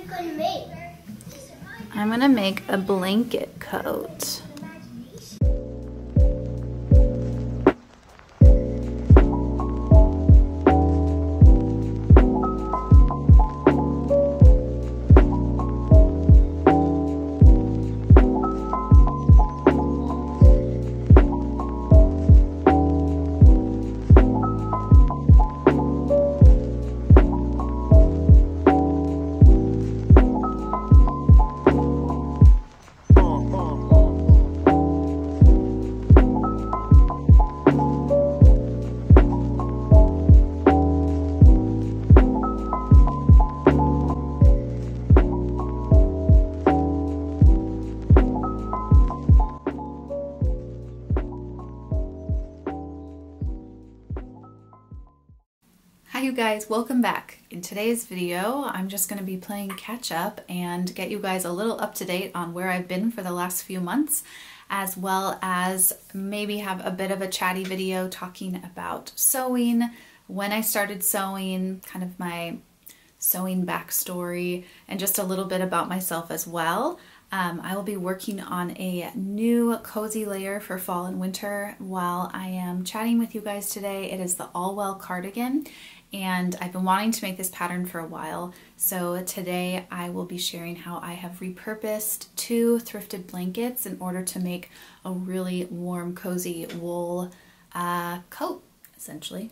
gonna make? I'm gonna make a blanket coat. Hi you guys, welcome back. In today's video, I'm just going to be playing catch up and get you guys a little up to date on where I've been for the last few months, as well as maybe have a bit of a chatty video talking about sewing, when I started sewing, kind of my sewing backstory, and just a little bit about myself as well. I will be working on a new cozy layer for fall and winter while I am chatting with you guys today. It is the Allwell Cardigan, and I've been wanting to make this pattern for a while. So today I will be sharing how I have repurposed 2 thrifted blankets in order to make a really warm, cozy wool coat, essentially.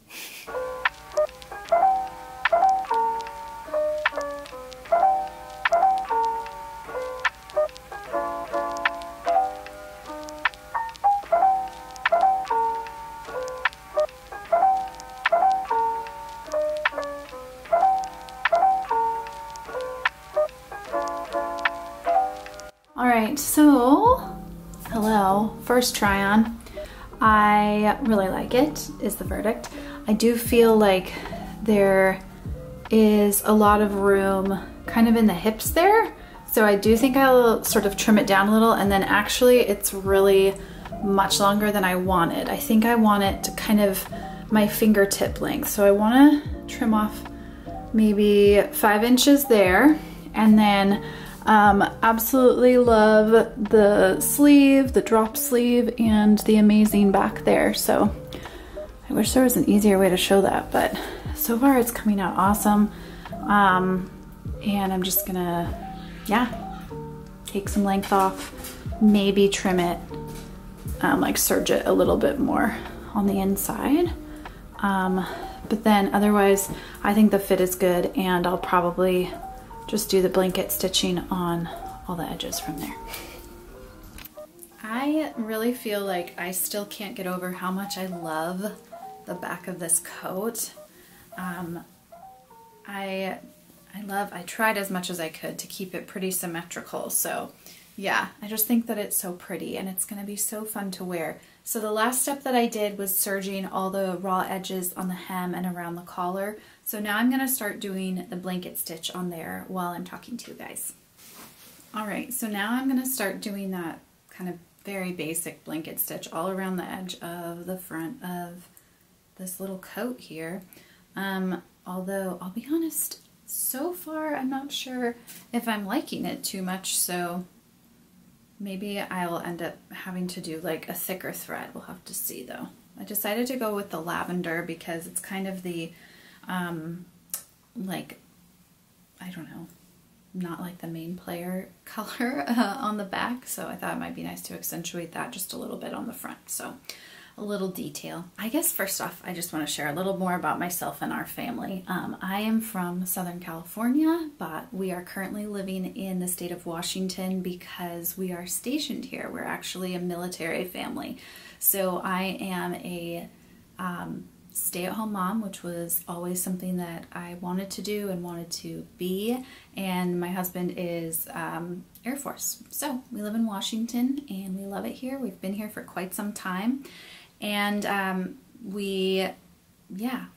Alright, so hello, first try on. I really like it, is the verdict. I do feel like there is a lot of room kind of in the hips there, so I do think I'll sort of trim it down a little, and then actually it's really much longer than I wanted. I think I want it to kind of my fingertip length, so I want to trim off maybe 5 inches there, and then absolutely love the sleeve, the drop sleeve, and the amazing back there. So I wish there was an easier way to show that, but so far it's coming out awesome. And I'm just gonna, take some length off, maybe trim it, like serge it a little bit more on the inside. But then otherwise, I think the fit is good, and I'll probably just do the blanket stitching on all the edges from there. I really feel like I still can't get over how much I love the back of this coat. I tried as much as I could to keep it pretty symmetrical, so yeah, I just think that it's so pretty and it's gonna be so fun to wear. So the last step that I did was serging all the raw edges on the hem and around the collar. So now I'm gonna start doing the blanket stitch on there while I'm talking to you guys. All right, so now I'm gonna start doing that kind of very basic blanket stitch all around the edge of the front of this little coat here. Although I'll be honest, so far I'm not sure if I'm liking it too much, so maybe I'll end up having to do like a thicker thread. We'll have to see though. I decided to go with the lavender because it's kind of the like, I don't know, not like the main player color on the back, so I thought it might be nice to accentuate that just a little bit on the front. So a little detail. I guess first off, I just want to share a little more about myself and our family. I am from Southern California, but we are currently living in the state of Washington because we are stationed here. We're actually a military family. So I am a stay-at-home mom, which was always something that I wanted to do and wanted to be, and my husband is Air Force. So we live in Washington and we love it here. We've been here for quite some time, and we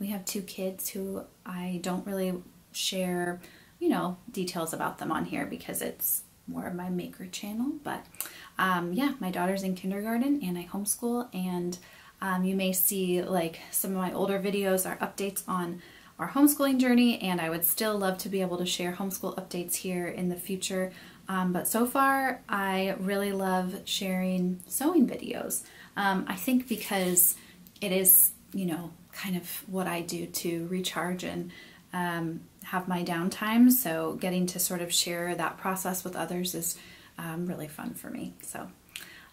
have 2 kids who I don't really share, details about them on here because it's more of my maker channel, but my daughter's in kindergarten and I homeschool, and you may see like some of my older videos are updates on our homeschooling journey, and I would still love to be able to share homeschool updates here in the future. But so far, I really love sharing sewing videos. I think because it is, you know, kind of what I do to recharge and have my downtime. So getting to sort of share that process with others is really fun for me. So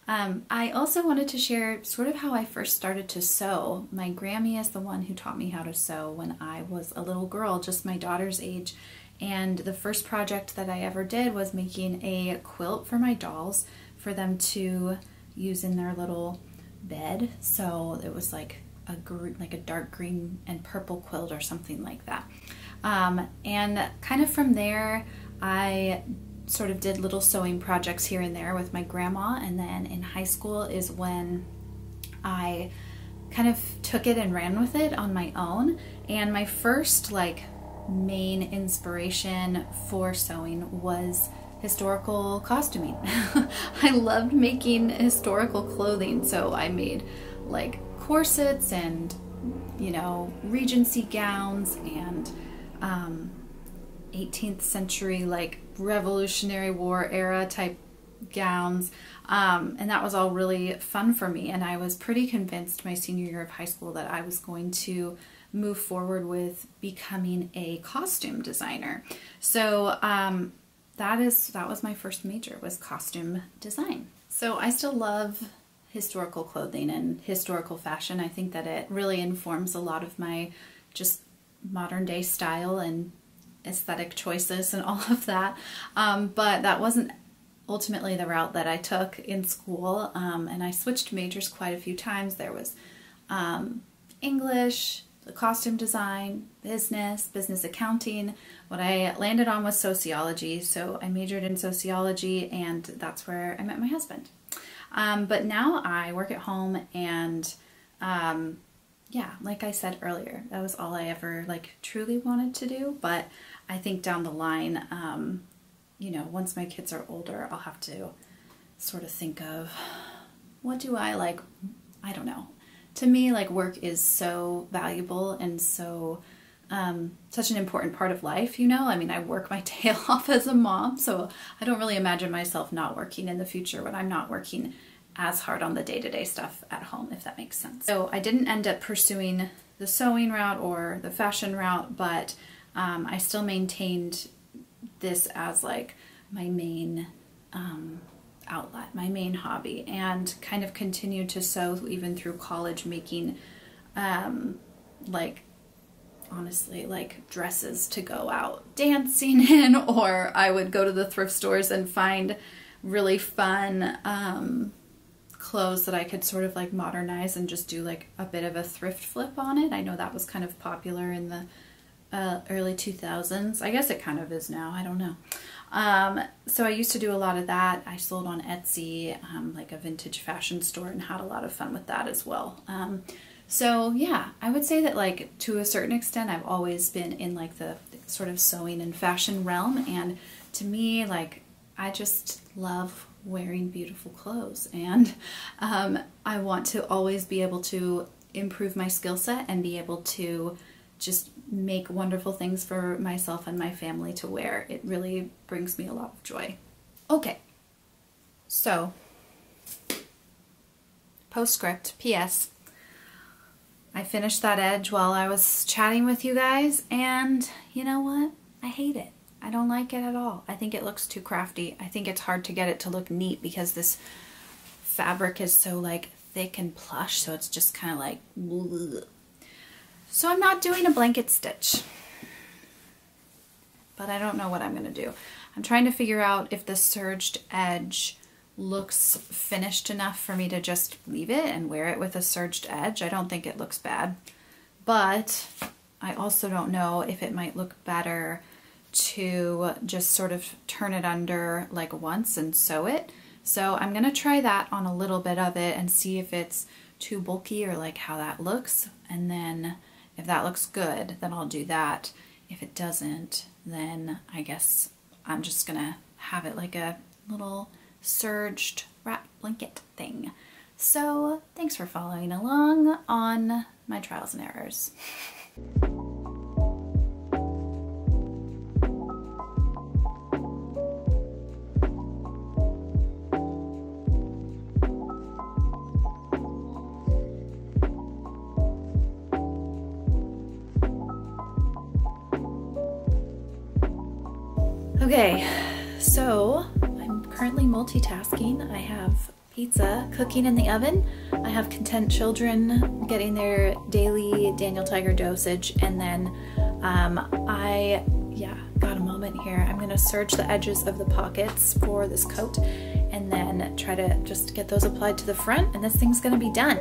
I also wanted to share sort of how I first started to sew. My Grammy is the one who taught me how to sew when I was a little girl, just my daughter's age. And the first project that I ever did was making a quilt for my dolls for them to use in their little bed. So it was like a dark green and purple quilt or something like that. And kind of from there, I sort of did little sewing projects here and there with my grandma. And then in high school is when I kind of took it and ran with it on my own. And my first like main inspiration for sewing was historical costuming. I loved making historical clothing, so I made like corsets and, you know, Regency gowns and 18th century like Revolutionary War era type gowns, and that was all really fun for me. And I was pretty convinced my senior year of high school that I was going to move forward with becoming a costume designer. So that was my first major, was costume design. So I still love historical clothing and historical fashion. I think that it really informs a lot of my just modern day style and aesthetic choices and all of that. But that wasn't ultimately the route that I took in school, and I switched majors quite a few times. There was English, costume design, business accounting. What I landed on was sociology, so I majored in sociology, and that's where I met my husband. But now I work at home, and yeah, like I said earlier, that was all I ever like truly wanted to do. But I think down the line, you know, once my kids are older, I'll have to sort of think of, what do I like? I don't know. To me, like, work is so valuable and so such an important part of life, you know? I mean, I work my tail off as a mom, so I don't really imagine myself not working in the future when I'm not working as hard on the day-to-day stuff at home, if that makes sense. So I didn't end up pursuing the sewing route or the fashion route, but I still maintained this as like my main outlet, my main hobby, and kind of continued to sew even through college, making like, honestly, like dresses to go out dancing in, or I would go to the thrift stores and find really fun clothes that I could sort of like modernize and just do like a bit of a thrift flip on it. I know that was kind of popular in the early 2000s. I guess it kind of is now, I don't know. So I used to do a lot of that. I sold on Etsy, like a vintage fashion store, and had a lot of fun with that as well. So yeah, I would say that like to a certain extent I've always been in like the sort of sewing and fashion realm, and to me, like, I just love wearing beautiful clothes, and I want to always be able to improve my skill set and be able to just make wonderful things for myself and my family to wear. It really brings me a lot of joy. Okay, so postscript, P.S. I finished that edge while I was chatting with you guys, and you know what? I hate it. I don't like it at all. I think it looks too crafty. I think it's hard to get it to look neat because this fabric is so like thick and plush, so it's just kind of like bleh. So I'm not doing a blanket stitch, but I don't know what I'm going to do. I'm trying to figure out if the serged edge looks finished enough for me to just leave it and wear it with a serged edge. I don't think it looks bad, but I also don't know if it might look better to just sort of turn it under like once and sew it. So I'm going to try that on a little bit of it and see if it's too bulky or like how that looks, and then if that looks good, then I'll do that. If it doesn't, then I guess I'm just gonna have it like a little serged wrap blanket thing. So thanks for following along on my trials and errors. Okay, so I'm currently multitasking. I have pizza cooking in the oven. I have content children getting their daily Daniel Tiger dosage, and then I got a moment here. I'm gonna serge the edges of the pockets for this coat and then try to just get those applied to the front, and this thing's gonna be done.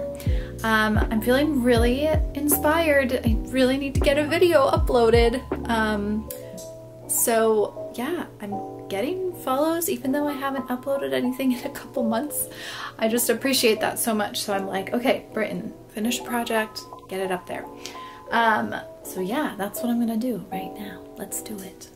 I'm feeling really inspired. I really need to get a video uploaded. So yeah, I'm getting follows even though I haven't uploaded anything in a couple months. I just appreciate that so much. So I'm like, okay, Brittan, finish the project, get it up there. So yeah, that's what I'm gonna do right now. Let's do it.